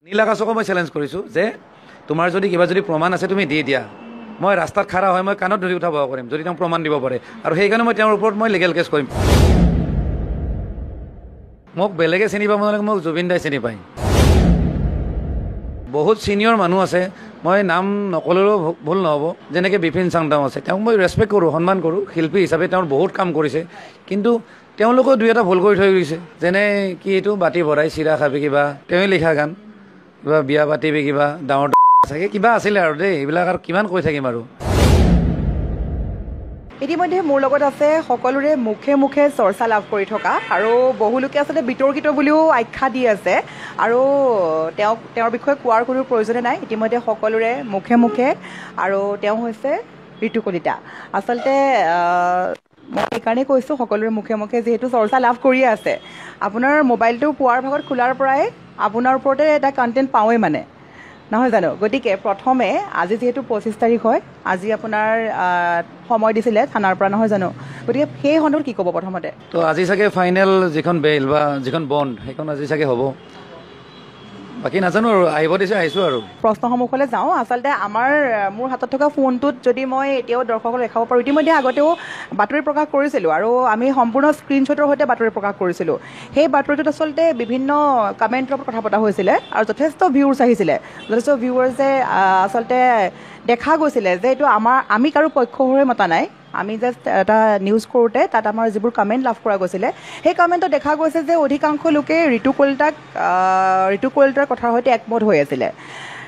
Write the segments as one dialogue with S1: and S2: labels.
S1: নীল আকাশকো মই চেলেঞ্জ কৰিছোঁ যে তোমাৰ যদি কিবা যদি প্ৰমাণ আছে তুমি দি দিয়া। মই ৰাস্তাত খাৰা হয় মই কাণত ধৰি উঠাব কৰিম যদি তেওঁ প্ৰমাণ দিব পাৰে, আৰু সেইকাৰণে মই তেওঁৰ ওপৰত মই লিগেল কেছ কৰিম। মোক বেলেগে চিনি পাব নালাগে, মোক জুবিন দাই চিনি পায়। বহুত ছিনিয়ৰ মানুহ আছে, মই নাম নকলেও ভুল নহ'ব, যেনেকৈ বিপিন চাংডাও আছে, তেওঁক মই ৰেচপেক্ট কৰোঁ, সন্মান কৰোঁ, শিল্পী হিচাপে তেওঁৰ বহুত কাম কৰিছে। কিন্তু তেওঁলোকেও দুই এটা ভুল কৰি থৈ গৈছে, যেনে কি এইটো বাতি ভৰাই চিৰা খাবি কিবা, তেওঁৱে লিখা গান, কিবা বিয়া পাতিবি কিবা ডাঙৰ চাগে কিবা আছিলে আৰু দেই, এইবিলাক আৰু কিমান কৈ থাকিম আৰু।
S2: ইতিমধ্যে মোৰ লগত আছে সকলোৰে মুখে মুখে চৰ্চা লাভ কৰি থকা আৰু বহুলোকে আচলতে বিতৰ্কিত বুলিও আখ্যা দি আছে, আৰু তেওঁৰ বিষয়ে কোৱাৰ কোনো প্ৰয়োজনে নাই, ইতিমধ্যে সকলোৰে মুখে মুখে, আৰু তেওঁ হৈছে ঋতু কলিতা। আচলতে মই সেইকাৰণেই কৈছোঁ সকলোৰে মুখে মুখে, যিহেতু চৰ্চা লাভ কৰিয়ে আছে। আপোনাৰ মোবাইলটো পুৱাৰ ভাগত খোলাৰ পৰাই আপোনাৰ ওপৰতে এটা কণ্টেণ্ট পাওঁৱেই মানে, নহয় জানো? গতিকে প্ৰথমে আজি যিহেতু 25 তাৰিখ হয়, আজি আপোনাৰ সময় দিছিলে থানাৰ পৰা, নহয় জানো? গতিকে সেই সন্দৰ্ভত কি ক'ব প্ৰথমতে?
S1: তো আজি চাগে ফাইনেল যিখন বেইল বা যিখন বণ্ড সেইখন আজি চাগে হ'ব, বাকী নাজানো আৰু, আহিব দিছে আহিছোঁ আৰু।
S2: প্ৰশ্নসমূহলৈ যাওঁ। আচলতে মোৰ হাতত থকা ফোনটোত যদি মই এতিয়াও দৰ্শকক দেখাব পাৰোঁ, ইতিমধ্যে আগতেও বাতৰি প্ৰকাশ কৰিছিলোঁ, আৰু আমি সম্পূৰ্ণ স্ক্ৰীনশ্বটৰ সৈতে বাতৰি প্ৰকাশ কৰিছিলোঁ। সেই বাতৰিটোত আচলতে বিভিন্ন কমেণ্টৰ ওপৰত কথা পতা হৈছিলে, আৰু যথেষ্ট ভিউৰ্ছ আহিছিলে, যথেষ্ট ভিউৱাৰ্ছে আচলতে দেখা গৈছিলে যে এইটো আমি কাৰো পক্ষ হৈ মতা নাই, আমি জাষ্ট এটা নিউজ কৰোঁতে তাত আমাৰ যিবোৰ কমেণ্ট লাভ কৰা গৈছিলে, সেই কমেণ্টত দেখা গৈছে যে অধিকাংশ লোকে ঋতু কলিতাৰ কথাৰ সৈতে একমত হৈ আছিলে।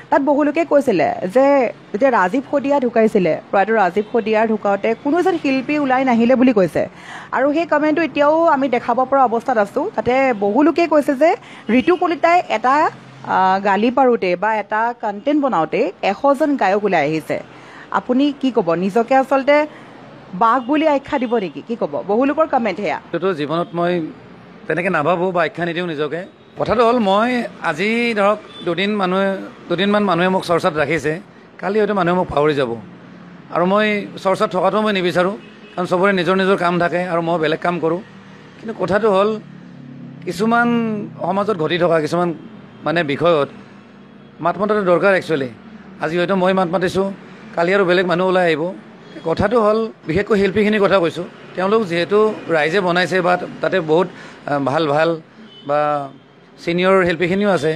S2: তাত বহুলোকে কৈছিলে যে যেতিয়া ৰাজীৱ শদিয়া ঢুকাইছিলে, প্ৰয়াত ৰাজীৱ শদিয়াৰ ঢুকাওঁতে কোনো এজন শিল্পী ওলাই নাহিলে বুলি কৈছে, আৰু সেই কমেণ্টটো এতিয়াও আমি দেখাব পৰা অৱস্থাত আছোঁ। তাতে বহুলোকে কৈছে যে ঋতু কলিতাই এটা গালি পাৰোঁতে বা এটা কণ্টেণ্ট বনাওঁতে 100জন গায়ক ওলাই আহিছে। আপুনি কি ক'ব? নিজকে আচলতে বাঘ বুলি আখ্যা দিব নেকি? কি ক'ব? বহুলোকৰ কমেণ্ট সেয়া।
S1: এইটো জীৱনত মই তেনেকৈ নাভাবোঁ বা আখ্যা নিদিওঁ নিজকে। কথাটো হ'ল, মই আজি ধৰক দুদিনমান মানুহে মোক চৰ্চাত ৰাখিছে, কালি হয়তো মানুহে মোক পাহৰি যাব, আৰু মই চৰ্চাত থকাটো মই নিবিচাৰোঁ, কাৰণ চবৰে নিজৰ নিজৰ কাম থাকে আৰু মই বেলেগ কাম কৰোঁ। কিন্তু কথাটো হ'ল, কিছুমান সমাজত ঘটি থকা কিছুমান মানে বিষয়ত মাত মতাটো দৰকাৰ একচুৱেলি। আজি হয়তো মই মাত মাতিছোঁ, কালি আৰু বেলেগ মানুহ ওলাই আহিব। কথাটো হ'ল, বিশেষকৈ শিল্পীখিনিৰ কথা কৈছোঁ, তেওঁলোক যিহেতু ৰাইজে বনাইছে বা তাতে বহুত ভাল বা ছিনিয়ৰ শিল্পীখিনিও আছে,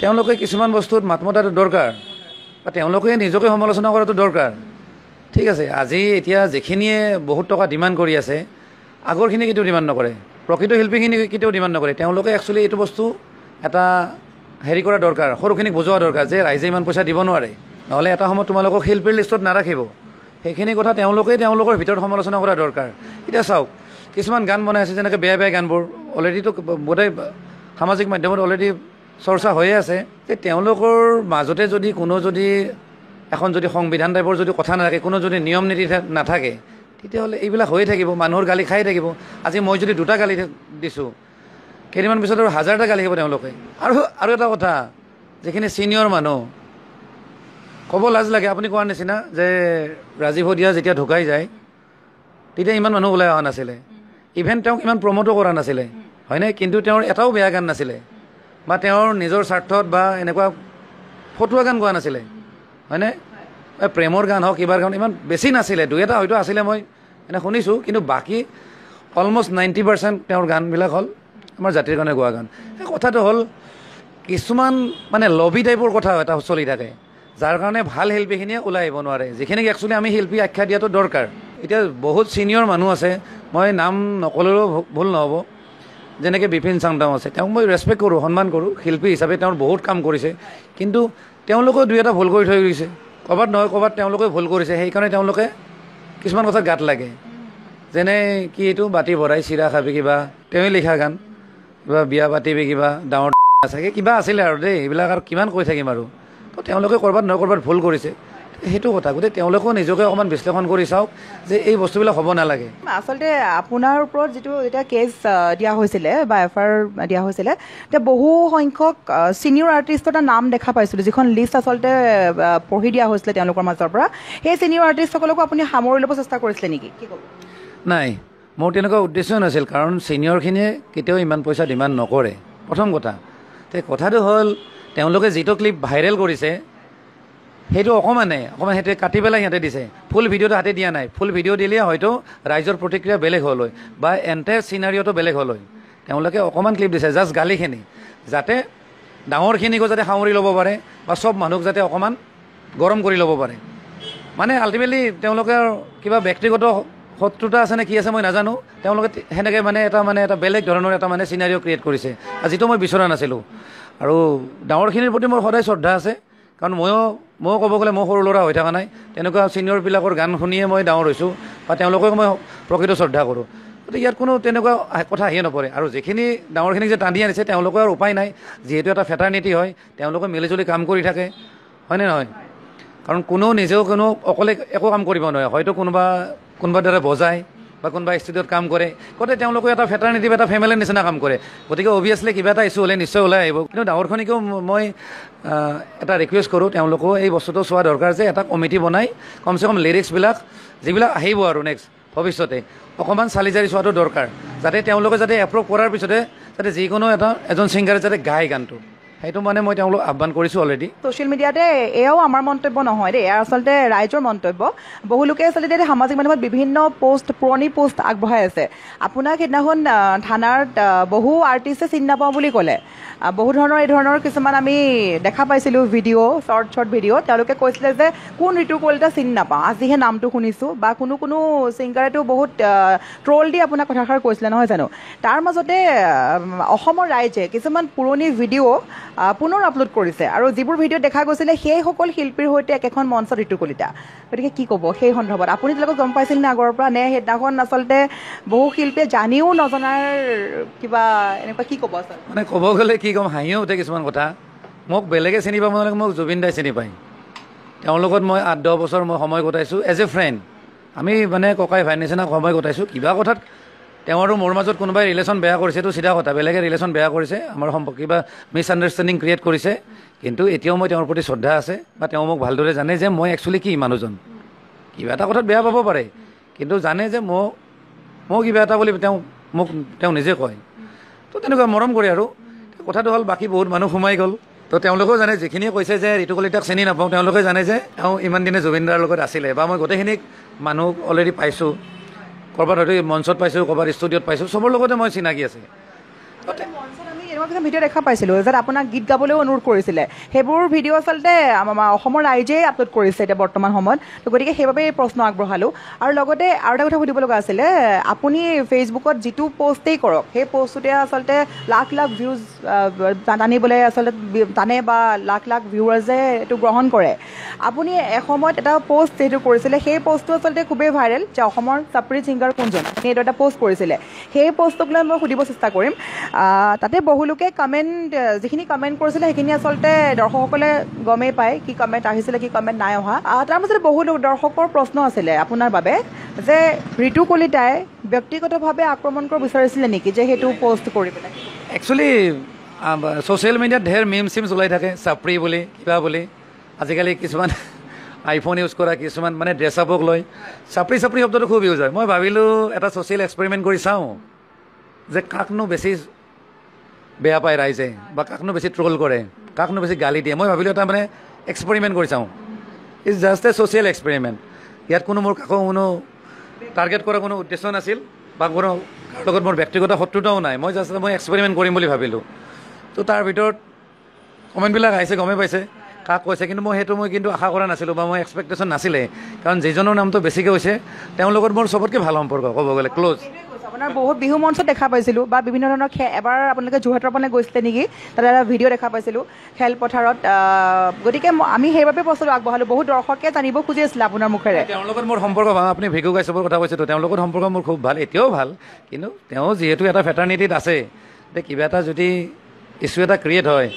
S1: তেওঁলোকে কিছুমান বস্তুত মাত মতাটো দৰকাৰ, বা তেওঁলোকে নিজকে সমালোচনা কৰাটো দৰকাৰ। ঠিক আছে, আজি এতিয়া যিখিনিয়ে বহুত টকা ডিমাণ্ড কৰি আছে, আগৰখিনি কেতিয়াও ডিমাণ্ড নকৰে, প্ৰকৃত শিল্পীখিনি কেতিয়াও ডিমাণ্ড নকৰে। তেওঁলোকে একচুৱেলি এইটো বস্তু এটা হেৰি কৰা দৰকাৰ, সৰুখিনিক বুজোৱা দৰকাৰ যে ৰাইজে ইমান পইচা দিব নোৱাৰে, নহ'লে এটা সময়ত তোমালোকক শিল্পীৰ লিষ্টত নাৰাখিব। সেইখিনি কথা তেওঁলোকৰ ভিতৰত সমালোচনা কৰা দৰকাৰ। এতিয়া চাওক, কিছুমান গান বনাই আছে, যেনেকৈ বেয়া গানবোৰ অলৰেডিতো বোধহয় সামাজিক মাধ্যমত অলৰেডি চৰ্চা হৈয়ে আছে, যে তেওঁলোকৰ মাজতে যদি কোনো এখন সংবিধান টাইপৰ যদি কথা নাথাকে, কোনো যদি নিয়ম নীতি নাথাকে, তেতিয়াহ'লে এইবিলাক হৈয়ে থাকিব, মানুহৰ গালি খাই থাকিব। আজি মই যদি 2টা গালি দিছোঁ, কেইদিনমান পিছত আৰু 1000টা গালি খাব তেওঁলোকে। আৰু এটা কথা, যিখিনি ছিনিয়ৰ মানুহ, ক'ব লাজ লাগে, আপুনি কোৱাৰ নিচিনা যে ৰাজীৱ শদিয়া যেতিয়া ঢুকাই যায়, তেতিয়া ইমান মানুহ ওলাই অহা নাছিলে, ইভেন তেওঁক ইমান প্ৰমোটো কৰা নাছিলে, হয়নে? কিন্তু তেওঁৰ এটাও বেয়া গান নাছিলে, বা তেওঁৰ নিজৰ স্বাৰ্থত বা এনেকুৱা ফটুৱা গান গোৱা নাছিলে, হয়নে? প্ৰেমৰ গান হওক, কিবাৰ গান ইমান বেছি নাছিলে, 2-এটা হয়তো আছিলে, মই এনে শুনিছোঁ, কিন্তু বাকী অলমষ্ট 90% তেওঁৰ গানবিলাক হ'ল আমাৰ জাতিৰ কাৰণে গোৱা গান। সেই কথাটো হ'ল, কিছুমান মানে লবি টাইপৰ কথা এটা চলি থাকে, যাৰ কাৰণে ভাল শিল্পীখিনিয়ে ওলাই আহিব নোৱাৰে, যিখিনিক একচুৱেলি আমি শিল্পী আখ্যা দিয়াটো দৰকাৰ। এতিয়া বহুত ছিনিয়ৰ মানুহ আছে, মই নাম নকলেও ভুল নহ'ব, যেনেকৈ বিপিন চাংডাও আছে, তেওঁক মই ৰেচপেক্ট কৰোঁ, সন্মান কৰোঁ, শিল্পী হিচাপে তেওঁৰ বহুত কাম কৰিছে। কিন্তু তেওঁলোকেও দুই এটা ভুল কৰি থৈ গৈছে, ক'ৰবাত নহয় ক'ৰবাত তেওঁলোকে ভুল কৰিছে, সেইকাৰণে তেওঁলোকে কিছুমান কথাত গাত লাগে, যেনে কি এইটো বাতি ভৰাই চিৰা খাবি কিবা, তেওঁৱে লিখা গান, কিবা বিয়া পাতিবি কিবা ডাঙৰ চাগে কিবা আছিলে আৰু দেই, এইবিলাক আৰু কিমান কৈ থাকিম আৰু। তো তেওঁলোকে ক'ৰবাত নহয় ক'ৰবাত ভুল কৰিছে, সেইটো কথা। গতিকে তেওঁলোকেও নিজকে অকণমান বিশ্লেষণ কৰি চাওক যে এই বস্তুবিলাক হ'ব নালাগে।
S2: আচলতে আপোনাৰ ওপৰত যেতিয়া কেছ দিয়া হৈছিলে বা FIR দিয়া হৈছিলে, তেতিয়া বহু সংখ্যক ছিনিয়ৰ আৰ্টিষ্টৰ এটা নাম দেখা পাইছিলোঁ, যিখন লিষ্ট আচলতে পঢ়ি দিয়া হৈছিলে তেওঁলোকৰ মাজৰ পৰা। সেই ছিনিয়ৰ আৰ্টিষ্টসকলকো আপুনি সামৰি ল'ব চেষ্টা কৰিছিলে নেকি? কি ক'ব?
S1: নাই, মোৰ তেনেকুৱা উদ্দেশ্য নাছিল, কাৰণ ছিনিয়ৰখিনিয়ে কেতিয়াও ইমান পইচা ডিমাণ্ড নকৰে, প্ৰথম কথা। তে কথাটো হ'ল, তেওঁলোকে যিটো ক্লিপ ভাইৰেল কৰিছে সেইটো অকণমান সেইটোৱে কাটি পেলাই সিহঁতে দিছে, ফুল ভিডিঅ'টো হাতে দিয়া নাই। ফুল ভিডিঅ' দিলে হয়তো ৰাইজৰ প্ৰতিক্ৰিয়া বেলেগ হ'ল হয় বা এণ্টায়াৰ চিনাৰিঅ'টো বেলেগ হ'ল হয়। তেওঁলোকে অকণমান ক্লিপ দিছে জাষ্ট গালিখিনি, যাতে ডাঙৰখিনিকো যাতে সামৰি ল'ব পাৰে বা চব মানুহক যাতে অকণমান গৰম কৰি ল'ব পাৰে। মানে আল্টিমেটলি তেওঁলোকৰ কিবা ব্যক্তিগত শত্ৰুতা আছে নে কি আছে মই নাজানো, তেওঁলোকে সেনেকৈ এটা বেলেগ ধৰণৰ এটা চিনাৰিঅ' ক্ৰিয়েট কৰিছে, যিটো মই বিচৰা নাছিলোঁ। আৰু ডাঙৰখিনিৰ প্ৰতি মোৰ সদায় শ্ৰদ্ধা আছে, কাৰণ ময়ো ক'ব গ'লে মই সৰু ল'ৰা হৈ থকা নাই, তেনেকুৱা ছিনিয়ৰবিলাকৰ গান শুনিয়ে মই ডাঙৰ হৈছোঁ বা তেওঁলোকক মই প্ৰকৃত শ্ৰদ্ধা কৰোঁ। গতিকে ইয়াত কোনো তেনেকুৱা কথা আহিয়ে নপৰে। আৰু যিখিনি ডাঙৰখিনিক যে টানি আনিছে তেওঁলোকৰ উপায় নাই, যিহেতু এটা ফেটাৰ্নিটি হয়, তেওঁলোকে মিলিজুলি কাম কৰি থাকে, হয়নে নহয়? কাৰণ নিজেও অকলে একো কাম কৰিব নোৱাৰে, হয়তো কোনোবা দ্বাৰা বজায় বা কোনোবা ষ্টুডিঅ'ত কাম কৰে, গোটেই তেওঁলোকে এটা ফেটাৰ্নিটি বা এটা ফেমিলিৰ নিচিনা কাম কৰে। গতিকে অভিয়াছলি কিবা এটা ইছ্যু হ'লে নিশ্চয় ওলাই আহিব। কিন্তু ডাঙৰখিনিকেও মই এটা ৰিকুৱেষ্ট কৰোঁ, তেওঁলোকেও এই বস্তুটো চোৱা দৰকাৰ যে এটা কমিটি বনাই কমচে কম লিৰিক্সবিলাক যিবিলাক আহিব আৰু নেক্সট ভৱিষ্যতে অকণমান চালি জাৰি চোৱাটো দৰকাৰ, যাতে তেওঁলোকে যাতে এপ্ৰুভ কৰাৰ পিছতে যাতে যিকোনো এজন ছিংগাৰে যাতে গায় গানটো, সেইটো মই তেওঁলোকক আহ্বান কৰিছোঁ অলৰেডি।
S2: ছ'চিয়েল মিডিয়াতে এয়াও আমাৰ মন্তব্য নহয় দেই, এয়া আচলতে ৰাইজৰ মন্তব্য। বহুলোকে আচলতে সামাজিক মাধ্যমত বিভিন্ন পুৰণি পোষ্ট আগবঢ়াই আছে। আপোনাক সেইদিনাখন থানাৰ বহু আৰ্টিষ্টে চিনি নাপাওঁ বুলি ক'লে। বহু ধৰণৰ এই ধৰণৰ কিছুমান আমি দেখা পাইছিলোঁ ভিডিঅ', শ্বৰ্ট ভিডিঅ'। তেওঁলোকে কৈছিলে যে কোন ঋতু কলিতা চিনি নাপাওঁ, আজিহে নামটো শুনিছোঁ, বা কোনো ছিংগাৰেতো বহুত ট্ৰল দি আপোনাক কথাষাৰ কৈছিলে নহয় জানো। তাৰ মাজতে অসমৰ ৰাইজে কিছুমান পুৰণি ভিডিঅ' পুনৰ আপলোড কৰিছে, আৰু যিবোৰ ভিডিঅ' দেখা গৈছিলে সেইসকল শিল্পীৰ সৈতে একেখন মঞ্চত ঋতু কলিতা। গতিকে কি ক'ব সেই সন্দৰ্ভত? আপুনি তেওঁলোকক গম পাইছিল নে আগৰ পৰা, নে সেইদিনাখন আচলতে বহু শিল্পীয়ে জানিও নজনাৰ কিবা এনেকুৱা, কি ক'ব আচলতে?
S1: ক'ব গ'লে কি ক'ম, হাঁহিও উঠে কিছুমান কথা। মোক বেলেগে চিনি পাব নালাগে, মোক জুবিন দাই চিনি পায়। তেওঁৰ লগত মই 8-10 বছৰ মই সময় কটাইছোঁ এজ এ ফ্ৰেণ্ড। আমি ককাই ভাইৰ নিচিনা সময় কটাইছোঁ। কিবা কথাত তেওঁ আৰু মোৰ মাজত কোনোবাই ৰিলেশ্যন বেয়া কৰিছে, এইটো চিধা কথা, বেলেগে ৰিলেশ্যন বেয়া কৰিছে, আমাৰ কিবা মিছআণ্ডাৰষ্টেণ্ডিং ক্ৰিয়েট কৰিছে। কিন্তু এতিয়াও মই তেওঁৰ প্ৰতি শ্ৰদ্ধা আছে, বা তেওঁ মোক ভালদৰে জানে যে মই একচুৱেলি কি মানুহজন। কিবা এটা কথাত বেয়া পাব পাৰে, কিন্তু জানে যে মই কিবা এটা বুলি তেওঁ নিজে কয়। তো তেনেকুৱা মৰম কৰে। আৰু কথাটো হ'ল বাকী বহুত মানুহ সোমাই গ'ল, তো তেওঁলোকেও জানে, যিখিনিয়ে কৈছে যে ঋতু কলিতাক চিনি নাপাওঁ, তেওঁলোকে জানে যে তেওঁ ইমান দিনে জুবিন দাৰ লগত আছিলে, বা মই গোটেইখিনিক মানুহ অলৰেডি পাইছোঁ, ক'ৰবাত হয়তো মঞ্চত পাইছোঁ, ক'ৰবাত ষ্টুডিঅ'ত পাইছোঁ, চবৰ লগতে মই চিনাকি আছে।
S2: এনেকুৱা কিছুমান ভিডিঅ' দেখা পাইছিলোঁ যে আপোনাক গীত গাবলৈও অনুৰোধ কৰিছিলে। সেইবোৰ ভিডিঅ' আচলতে আমাৰ অসমৰ ৰাইজেই আপলোড কৰিছে এতিয়া বৰ্তমান সময়ত। তো গতিকে সেইবাবে এই প্ৰশ্ন আগবঢ়ালোঁ। আৰু লগতে আৰু এটা কথা সুধিব লগা আছিলে, আপুনি ফেচবুকত যিটো পষ্টেই কৰক, সেই পষ্টটোতে আচলতে লাখ ভিউজ টানিবলৈ আচলতে টানে, বা লাখ ভিউৱাৰ্ছে এইটো গ্ৰহণ কৰে। আপুনি এসময়ত এটা পষ্ট যিটো কৰিছিলে, সেই পষ্টটো আচলতে খুবেই ভাইৰেল, যে অসমৰ চাপ্ৰি ছিংগাৰ কোনজন, সেইটো এটা পষ্ট কৰিছিলে। সেই পষ্টটোক লৈ মই সুধিব চেষ্টা কৰিম। তাতে বহুলোকে যিখিনি কমেণ্ট কৰিছিলে সেইখিনি আচলতে দৰ্শকসকলে গমেই পায়, কি কমেণ্ট আহিছিলে, কি কমেণ্ট নাই অহা। তাৰ মাজতে বহু দৰ্শকৰ প্ৰশ্ন আছিলে আপোনাৰ বাবে, যে ঋতু কলিতাই ব্যক্তিগতভাৱে আক্ৰমণ কৰিব বিচাৰিছিলে নেকি, যে সেইটো পষ্ট কৰি পেলাই?
S1: একচুৱেলি ছ'চিয়েল মিডিয়াত ঢেৰ মিমছ ওলাই থাকে, চাপ্ৰি বুলি, কিবা বুলি। আজিকালি কিছুমান আইফোন ইউজ কৰা, কিছুমান ড্ৰেছ আপক লৈ চাপ্ৰি শব্দটো খুব ইউজ হয়। মই ভাবিলোঁ এটা ছ'চিয়েল এক্সপেৰিমেণ্ট কৰি চাওঁ, যে কাকনো বেছি বেয়া পায় ৰাইজে, বা কাকনো বেছি ট্ৰল কৰে, কাকনো বেছি গালি দিয়ে। মই ভাবিলোঁ এটা এক্সপেৰিমেণ্ট কৰি চাওঁ। It's just a social experiment. ইয়াত মোৰ কাকো টাৰ্গেট কৰা কোনো উদ্দেশ্য নাছিল, বা কাৰো লগত মোৰ ব্যক্তিগত শত্ৰুতাও নাই। মই এক্সপেৰিমেণ্ট কৰিম বুলি ভাবিলোঁ। তো তাৰ ভিতৰত কমেণ্টবিলাক আহিছে, গমেই পাইছে কাক কৈছে। কিন্তু মই কিন্তু আশা কৰা নাছিলোঁ, বা মই এক্সপেক্টেশ্যন নাছিলে, কাৰণ যিজনৰ নামটো বেছিকৈ হৈছে তেওঁৰ লগত মোৰ চবতকৈ ভাল সম্পৰ্ক, ক'ব গ'লে ক্ল'জ।
S2: আপোনাৰ বহুত বিহু মঞ্চত দেখা পাইছিলোঁ, বা বিভিন্ন ধৰণৰ এবাৰ আপোনালোকে যোৰহাটৰ পৰা গৈছিলে নেকি, তাতে এটা ভিডিঅ' দেখা পাইছিলোঁ খেলপথাৰত। গতিকে আমি সেইবাবে বস্তুটো আগবঢ়ালোঁ, বহুত দৰ্শকে জানিব খুজি আছিলে আপোনাৰ মুখেৰে।
S1: তেওঁৰ লগত মোৰ সম্পৰ্ক ভাল। আপুনি ভিগু গাইছবৰ কথা কৈছেতো, তেওঁৰ লগত সম্পৰ্ক মোৰ খুব ভাল, এতিয়াও ভাল। কিন্তু তেওঁ যিহেতু এটা ফেটাৰ্নিটিত আছে, এতিয়া কিবা এটা যদি ইছ্যু এটা ক্ৰিয়েট হয়,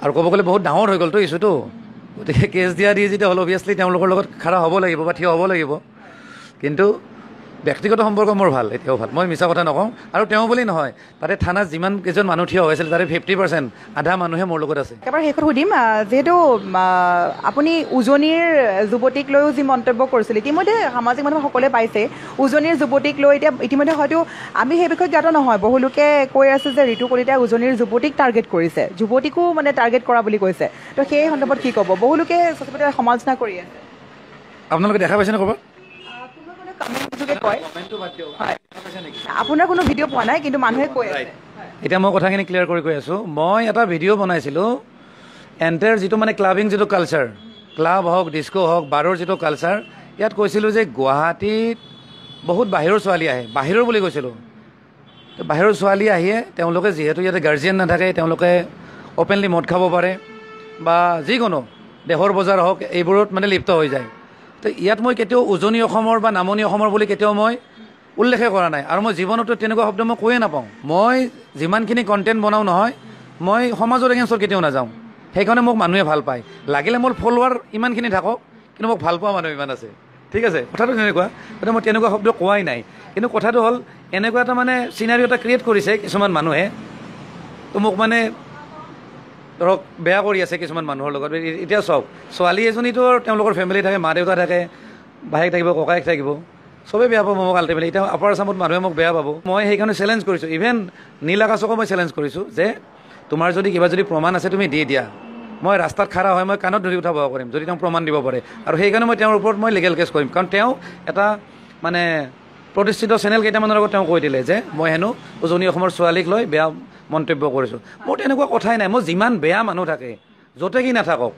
S1: আৰু ক'ব গ'লে বহুত ডাঙৰ হৈ গ'লতো ইছ্যুটো, গতিকে কেছ দিয়া দি যেতিয়া হ'ল, অভিয়াছলি তেওঁলোকৰ লগত খাৰা হ'ব লাগিব বা থিয় হ'ব লাগিব। কিন্তু ব্যক্তিগত সম্পৰ্ক মোৰ ভাল, এতিয়াও ভাল, মই মিছা কথা নকওঁ। আৰু তেওঁ বুলি নহয়, তাতে থানাত যিমান কেইজন মানুহ থিয় হৈছিল তাৰে 50% আধা মানুহে মোৰ লগত আছে।
S2: একেবাৰে শেষত সুধিম, যিহেতু আপুনি উজনিৰ যুৱতীক লৈও যি মন্তব্য কৰিছিল, ইতিমধ্যে সামাজিক মাধ্যম সকলোৱে পাইছে উজনিৰ যুৱতীক লৈ। এতিয়া ইতিমধ্যে হয়তো আমি সেই বিষয়ে জ্ঞাত নহয়, বহুলোকে কৈ আছে যে ঋতু কলিতাই উজনিৰ যুৱতীক টাৰ্গেট কৰিছে, যুৱতীকো মানে টাৰ্গেট কৰা বুলি কৈছে। তো সেই সন্দৰ্ভত কি ক'ব? বহুলোকে ছ'চিয়েল সমালোচনা কৰি আছে।
S1: আপোনালোকে দেখা পাইছেনে ক'ৰবাত?
S2: আপোনাৰ কোনো ভিডিঅ' পোৱা নাই, কিন্তু মানুহে কৈ আছে।
S1: এতিয়া মই কথাখিনি ক্লিয়াৰ কৰি কৈ আছোঁ। মই এটা ভিডিঅ' বনাইছিলোঁ, এণ্টাৰ যিটো মানে ক্লাবিং যিটো কালচাৰ, ক্লাব হওক ডিস্কো হওক বাৰৰ যিটো কালচাৰ, ইয়াত কৈছিলোঁ যে গুৱাহাটীত বহুত বাহিৰৰ ছোৱালী আহে, বাহিৰৰ বুলি কৈছিলোঁ। বাহিৰৰ ছোৱালী আহিয়ে তেওঁলোকে যিহেতু ইয়াতে গাৰ্জিয়ান নাথাকে, তেওঁলোকে অ'পেনলি মদ খাব পাৰে বা যিকোনো দেহৰ বজাৰ হওক এইবোৰত মানে লিপ্ত হৈ যায়। তো ইয়াত মই কেতিয়াও উজনি অসমৰ বা নামনি অসমৰ বুলি কেতিয়াও মই উল্লেখে কৰা নাই, আৰু মই জীৱনতো তেনেকুৱা শব্দ মই কৈয়ে নাপাওঁ। মই যিমানখিনি কণ্টেণ্ট বনাওঁ নহয়, মই সমাজৰ এগেইনষ্টত কেতিয়াও নাযাওঁ। সেইকাৰণে মোক মানুহে ভাল পায়, লাগিলে মোৰ ফলোৱাৰ ইমানখিনি থাকক, কিন্তু মোক ভাল পোৱা মানুহ ইমান আছে। ঠিক আছে, কথাটো তেনেকুৱা, গতিকে মই তেনেকুৱা শব্দ কোৱাই নাই। কিন্তু কথাটো হ'ল এনেকুৱা এটা মানে চিনাৰি এটা ক্ৰিয়েট কৰিছে কিছুমান মানুহে, তো মোক মানে ধৰক বেয়া কৰি আছে কিছুমান মানুহৰ লগত। এতিয়া চাওক, ছোৱালী এজনীতো তেওঁলোকৰ ফেমিলি থাকে, মা দেউতা থাকে, ভায়েক থাকিব, ককায়েক থাকিব, চবেই বেয়া পাব মোক আল্টিমেটলি। এতিয়া আপাৰ আছামত মানুহে মোক বেয়া পাব। মই সেইকাৰণে চেলেঞ্জ কৰিছোঁ, ইভেন নীল আকাশকো মই চেলেঞ্জ কৰিছোঁ যে তোমাৰ যদি কিবা যদি প্ৰমাণ আছে তুমি দি দিয়া। মই ৰাস্তাত খাৰা হয়, মই কাণত ধৰি উঠাব কৰিম যদি তেওঁ প্ৰমাণ দিব পাৰে। আৰু সেইকাৰণে মই তেওঁৰ ওপৰত মই লিগেল কেছ কৰিম, কাৰণ তেওঁ এটা মানে প্ৰতিষ্ঠিত চেনেল কেইটামানৰ আগত তেওঁ কৈ দিলে যে মই হেনো উজনি অসমৰ ছোৱালীক লৈ বেয়া মন্তব্য কৰিছোঁ। মোৰ তেনেকুৱা কথাই নাই। মই যিমান বেয়া মানুহ থাকে য'তে কি নাথাকক,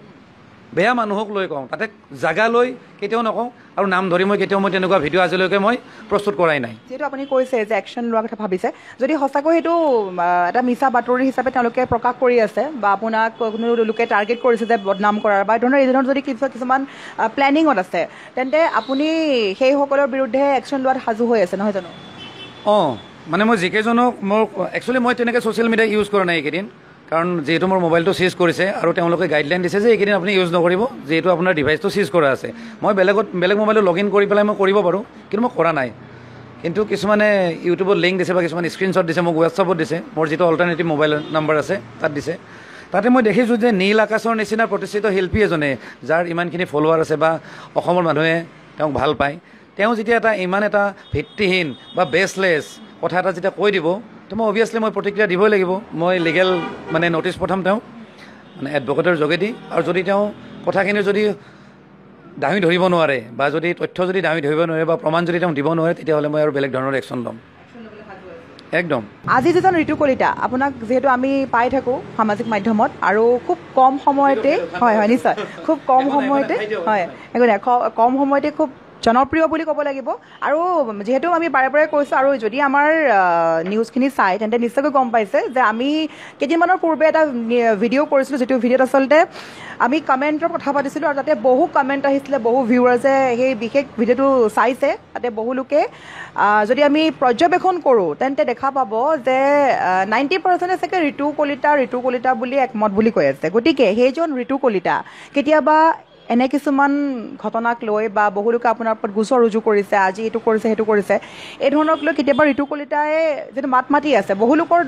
S1: বেয়া মানুহক লৈ কওঁ, তাতে জাগা লৈ কেতিয়াও নকওঁ, আৰু নাম ধৰি মই কেতিয়াও মই তেনেকুৱা ভিডিঅ' আজিলৈকে মই প্ৰস্তুত কৰাই নাই।
S2: যিহেতু আপুনি কৈছে যে একশ্যন লোৱাৰ কথা ভাবিছে, যদি সঁচাকৈ সেইটো এটা মিছা বাতৰি হিচাপে তেওঁলোকে প্ৰকাশ কৰি আছে বা আপোনাক কোনো লোকে টাৰ্গেট কৰিছে যে বদনাম কৰাৰ বা এই ধৰণৰ যদি কিছুমান প্লেনিঙত আছে, তেন্তে আপুনি সেইসকলৰ বিৰুদ্ধে একশ্যন লোৱাত সাজু হৈ আছে, নহয় জানো?
S1: অঁ, মানে মই যিকেইজনক মোৰ একচুৱেলি মই তেনেকৈ ছ'চিয়েল মিডিয়া ইউজ কৰা নাই এইকেইদিন, কাৰণ যিহেতু মোৰ মোবাইলটো চিজ কৰিছে আৰু তেওঁলোকে গাইডলাইন দিছে যে এইকেইদিন আপুনি ইউজ নকৰিব, যিহেতু আপোনাৰ ডিভাইচটো চিজ কৰা আছে। মই বেলেগ মোবাইলত লগ ইন কৰি পেলাই মই কৰিব পাৰোঁ, কিন্তু মই কৰা নাই। কিন্তু কিছুমানে ইউটিউবত লিংক দিছে বা কিছুমান স্ক্ৰীণশ্বট দিছে, মোক হোৱাটছআপত দিছে, মোৰ যিটো অল্টাৰনেটিভ মোবাইল নাম্বাৰ আছে তাত দিছে। তাতে মই দেখিছোঁ যে নীল আকাশৰ নিচিনা প্ৰতিষ্ঠিত শিল্পী এজনে, যাৰ ইমানখিনি ফলোৱাৰ আছে বা অসমৰ মানুহে তেওঁক ভাল পায়, তেওঁ যেতিয়া ইমান এটা ভিত্তিহীন বা বেচলেছ কথা এটা যেতিয়া কৈ দিব, তো মই অভিয়াছলি মই প্ৰতিক্ৰিয়া দিবই লাগিব। মই লিগেল মানে ন'টিছ পঠাম তেওঁ মানে এডভকেটৰ যোগেদি, আৰু যদি তেওঁ কথাখিনি যদি দাঙি ধৰিব নোৱাৰে বা যদি তথ্য যদি দাঙি ধৰিব নোৱাৰে বা প্ৰমাণ যদি তেওঁ দিব নোৱাৰে, তেতিয়াহ'লে মই আৰু বেলেগ ধৰণৰ একশ্যন ল'ম। একদম। আজি
S2: যিজন ঋতু কলিতা, আপোনাক যিহেতু আমি পাই থাকোঁ সামাজিক মাধ্যমত, আৰু খুব কম সময়তে, হয় হয় নিশ্চয়, খুব কম সময়তে, হয় একো নাই, কম সময়তে খুব জনপ্ৰিয় বুলি ক'ব লাগিব। আৰু যিহেতু আমি বাৰে বাৰে কৈছোঁ, আৰু যদি আমাৰ নিউজখিনি চাই তেন্তে নিশ্চয়কৈ গম পাইছে যে আমি কেইদিনমানৰ পূৰ্বে এটা ভিডিঅ' কৰিছিলোঁ, যিটো ভিডিঅ'ত আচলতে আমি কমেণ্টৰ কথা পাতিছিলোঁ, আৰু তাতে বহু কমেণ্ট আহিছিলে, বহু ভিউৱাৰ্ছে সেই বিশেষ ভিডিঅ'টো চাইছে। তাতে বহু লোকে যদি আমি পৰ্যবেক্ষণ কৰোঁ তেন্তে দেখা পাব যে 90% চাগে ঋতু কলিতা বুলি একমত বুলি কৈ আছে। গতিকে সেইজন ঋতু কলিতা কেতিয়াবা এনে কিছুমান ঘটনাক লৈ বা বহু লোকে আপোনাৰ ওপৰত গোচৰ ৰুজু কৰিছে, আজি এইটো কৰিছে সেইটো কৰিছে, এই ধৰণক লৈ কেতিয়াবা ঋতু কলিতাই যিটো মাত মাতি আছে, বহু লোকৰ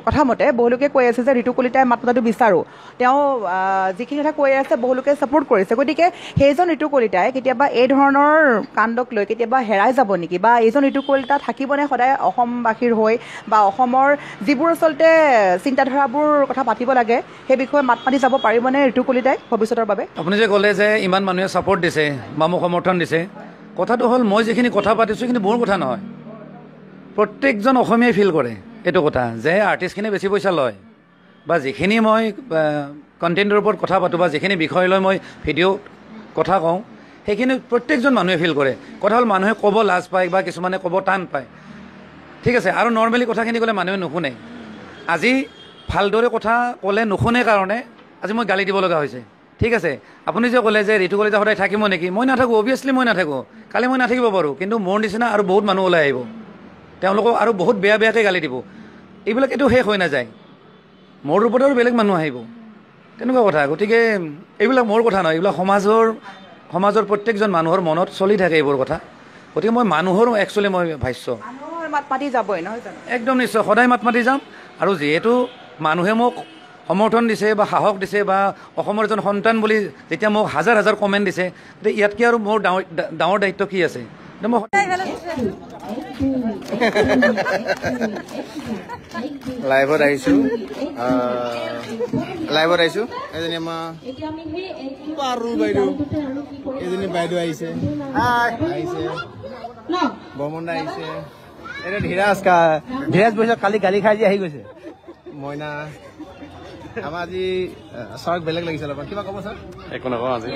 S2: কথা মতে বহু লোকে কৈ আছে যে ঋতু কলিতাই মাত মতাটো বিচাৰোঁ, তেওঁ যিখিনি কথা কৈ আছে বহু লোকে ছাপোৰ্ট কৰিছে। গতিকে সেইজন ঋতু কলিতাই কেতিয়াবা এই ধৰণৰ কাণ্ডক লৈ কেতিয়াবা হেৰাই যাব নেকি, বা এইজন ঋতু কলিতা থাকিবনে সদায় অসমবাসীৰ হৈ, বা অসমৰ যিবোৰ আচলতে চিন্তাধাৰাবোৰ কথা পাতিব লাগে সেই বিষয়ে মাত মাতি যাব পাৰিবনে ঋতু কলিতাই ভৱিষ্যতৰ বাবে?
S1: আপুনি যে ক'লে যে ইমান মানুহে ছাপোৰ্ট দিছে বা মোক সমৰ্থন দিছে, কথাটো হ'ল মই যিখিনি কথা পাতিছোঁ কিন্তু মোৰ কথা নহয়, প্ৰত্যেকজন অসমীয়াই ফিল কৰে এইটো কথা যে আৰ্টিষ্টখিনিয়ে বেছি পইচা লয়, বা যিখিনি মই কণ্টেণ্টৰ ওপৰত কথা পাতোঁ বা যিখিনি বিষয় লৈ মই ভিডিঅ'ত কথা কওঁ, সেইখিনি প্ৰত্যেকজন মানুহে ফিল কৰে। কথা হ'ল মানুহে ক'ব লাজ পায় বা কিছুমানে ক'ব টান পায়, ঠিক আছে, আৰু নৰ্মেলি কথাখিনি ক'লে মানুহে নুশুনে। আজি ভালদৰে কথা ক'লে নুশুনে কাৰণে আজি মই গালি দিব লগা হৈছে, ঠিক আছে। আপুনি যে ক'লে যে ঋতু কলিতা সদায় থাকিব নেকি, মই নাথাকোঁ, অভিয়াছলি মই নাথাকোঁ, কালি মই নাথাকিব পাৰোঁ, কিন্তু মোৰ নিচিনা আৰু বহুত মানুহ ওলাই আহিব, তেওঁলোকক আৰু বহুত বেয়াকৈ গালি দিব, এইবিলাক এইটো শেষ হৈ নাযায়, মোৰ ওপৰত আৰু বেলেগ মানুহ আহিব, তেনেকুৱা কথা। গতিকে এইবিলাক মোৰ কথা নহয়, এইবিলাক সমাজৰ প্ৰত্যেকজন মানুহৰ মনত চলি থাকে এইবোৰ কথা। গতিকে মই মানুহৰ একচুৱেলি মই ভাষ্য
S2: মানুহৰ মাত মাতি যাবই নহয় জানো
S1: একদম নিশ্চয় সদায় মাত মাতি যাম আৰু যিহেতু মানুহে মোক সমৰ্থন দিছে বা সাহস দিছে বা অসমৰ এজন সন্তান বুলি যেতিয়া মোক হাজাৰ হাজাৰ কমেণ্ট দিছে তেতিয়া ইয়াতকৈ আৰু মোৰ ডাঙৰ দায়িত্ব কি আছে মই
S3: লাইভত আহিছোঁ এজনী আমাৰ পাৰু বাইদেউ এজনী বাইদেউ আহিছে বৰ্মন দা আহিছে এইটো ধীৰাজ বৈশ্য কালি গালি খাই যি আহি গৈছে মইনা আমাৰ আজি ছাৰক বেলেগ লাগিছে অলপমান কিবা ক'ব ছাৰ একো নকওঁ আজি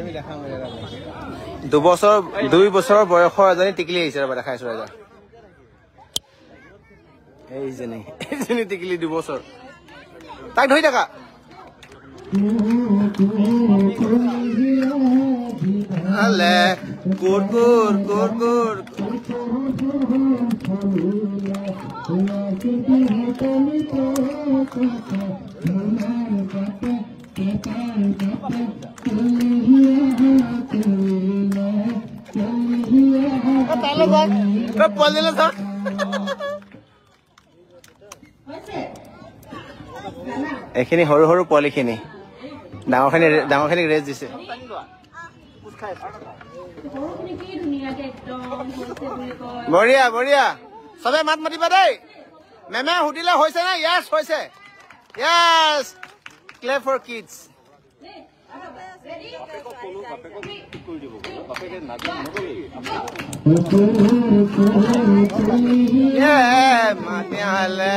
S3: আমি দেখাম 2 বছৰৰ বয়সৰ এজনী টিকলি আহিছে ৰবা দেখাইছো ৰাজা এইজনী টিকলি 2 বছৰ তাক ধৰি থাকা আলে কোৰ এইখিনি সৰু সৰু পোৱালিখিনি ডাঙৰখিনিক ৰেষ্ট দিছে বঢ়িয়া বঢ়িয়া চবে মাত মাতিবা দেই মেমে সুধিলে হৈছে নে য়েছ হৈছে য়েছ ক্লেপ ফৰ কিডছ মাতিলে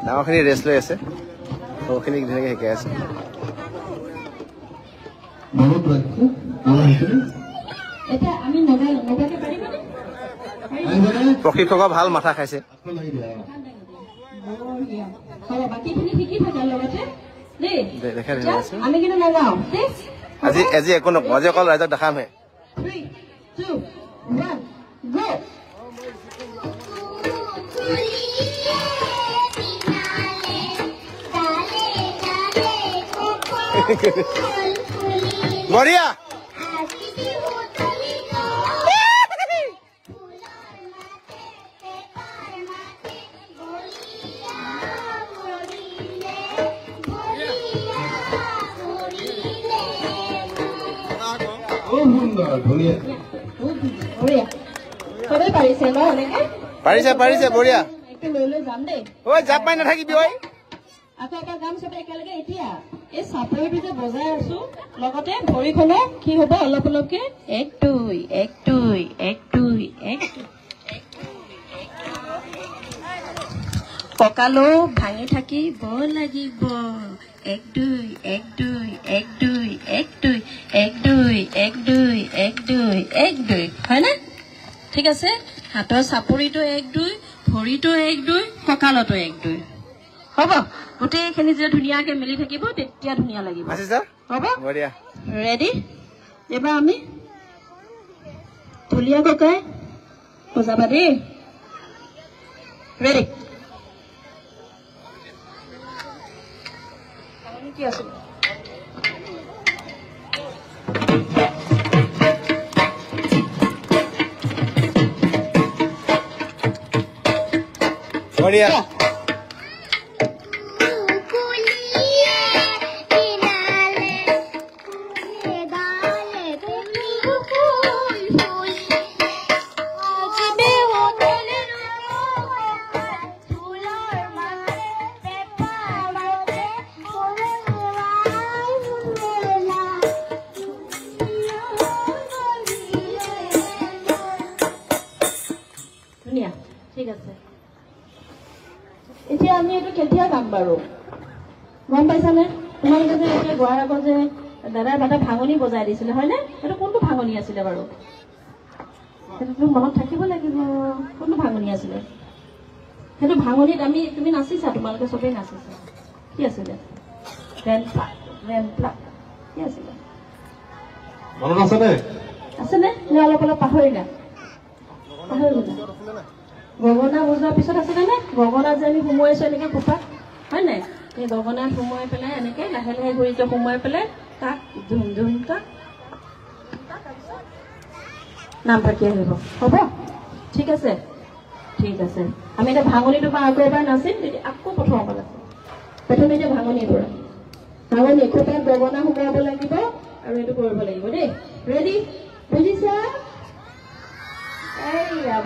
S3: ডাঙৰখিনি ৰেষ্ট লৈ আছে সৰুখিনিক ধুনীয়াকৈ শিকাই আছে প্ৰশিক্ষকৰ ভাল মাথা খাইছে আজি একো নকওঁ আজি অকল ৰাইজক দেখামহে বঢ়িয়া পাৰিছে বঢ়িয়া ঐ জাপ মাৰি নাথাকিবি ঐ
S4: আকৌ এটা গাম চবে একেলগে এতিয়া এই চাপৰিটো যে বজাই আছো লগতে ভৰিখনক কি হ'ব অলপ অলপকে 1 2 1 2 1 2 1 কঁকালো ভাঙি থাকিব লাগিব 1 2 1 2 1 2 1 2 1 2 1 2 1 2 1 2 হয় না ঠিক আছে হাতৰ চাপৰিটো 1 2 ভৰিটো 1 2 কঁকালটো 1 2 হ'ব গোটেইখিনি যে ধুনীয়াকে মিলি থাকিব তেতিয়া ধুনীয়া লাগিব হ'ব ৰেডি এবাৰ আমি ধুলীয়া ককাই বজাবা দেই ৰেডি কি আছে
S3: বঢ়িয়া
S4: ঠিক আছে এতিয়া আমি এইটো কেতিয়া গাম বাৰু গম পাইছানে তোমালোকে যে এতিয়া গোৱাৰ আগত যে দাদাৰ এটা ভাঙনি বজাই দিছিলে হয়নে এইটো কোনটো ভাঙনি আছিলে বাৰু সেইটোতো মনত থাকিব লাগিব কোনটো ভাঙনি আছিলে সেইটো ভাঙনিত তুমি নাচিছা, তোমালোকে চবেই নাচিছা। কি আছিলে? ৰেম্পলাক কি আছিলে?
S3: মনত আছেনে?
S4: আছেনে? নে অলপ অলপ পাহৰিলা? গগনা বজোৱাৰ পিছত আছিলে নে? গগনা যে আমি সোমোৱাইছো এনেকে খোপাত, হয় নাই? এই গগনাত সোমোৱাই পেলাই এনেকে লাহে লাহে ঘূৰিটো সোমোৱাই পেলাই তাক ধুম ধুম তাক নামফাকে আহিব। হ'ব, ঠিক আছে, ঠিক আছে। আমি এতিয়া ভাঙনিটোৰ পৰা আকৌ এবাৰ নাচিম, তেতিয়া আকৌ প্ৰথম অকল আছে। প্ৰথমে এতিয়া ভাঙনিৰ পৰা ভাঙনি খোপাত গগনা সোমোৱাব লাগিব আৰু এইটো কৰিব লাগিব দেই। ৰেডি? বুজিছা?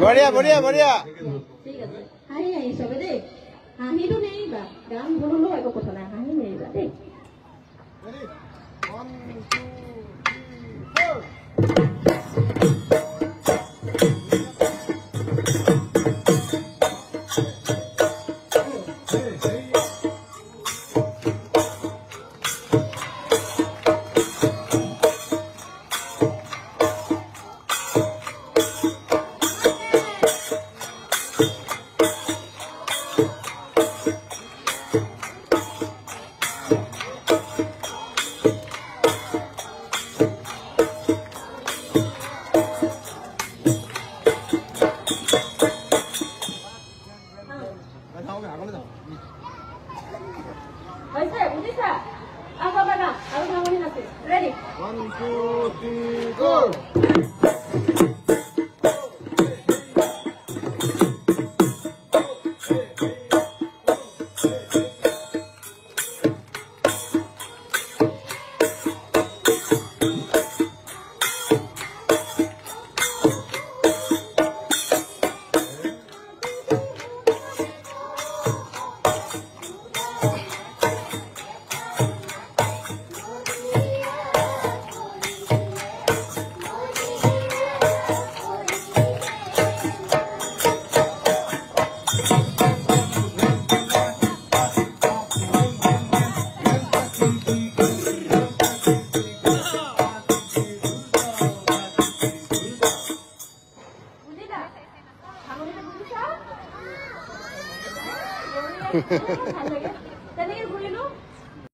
S3: বঢ়িয়া বঢ়িয়া বঢ়িয়া।
S4: ঠিক আছে, হাঁহি হাঁহি চবে দেই। হাঁহিটো নেৰিবা, গান ভুললেও একো কথা নাই, হাঁহি নেৰিবা দেই। হৈছে, বুজিছা? আকৌ এবাৰ গাম আৰু ভাঙনি নাচিম। ৰেডি?
S3: 1 2 3 go।
S4: বুজিছা? ভাঙনিটো বুজিছা? ভাল লাগে।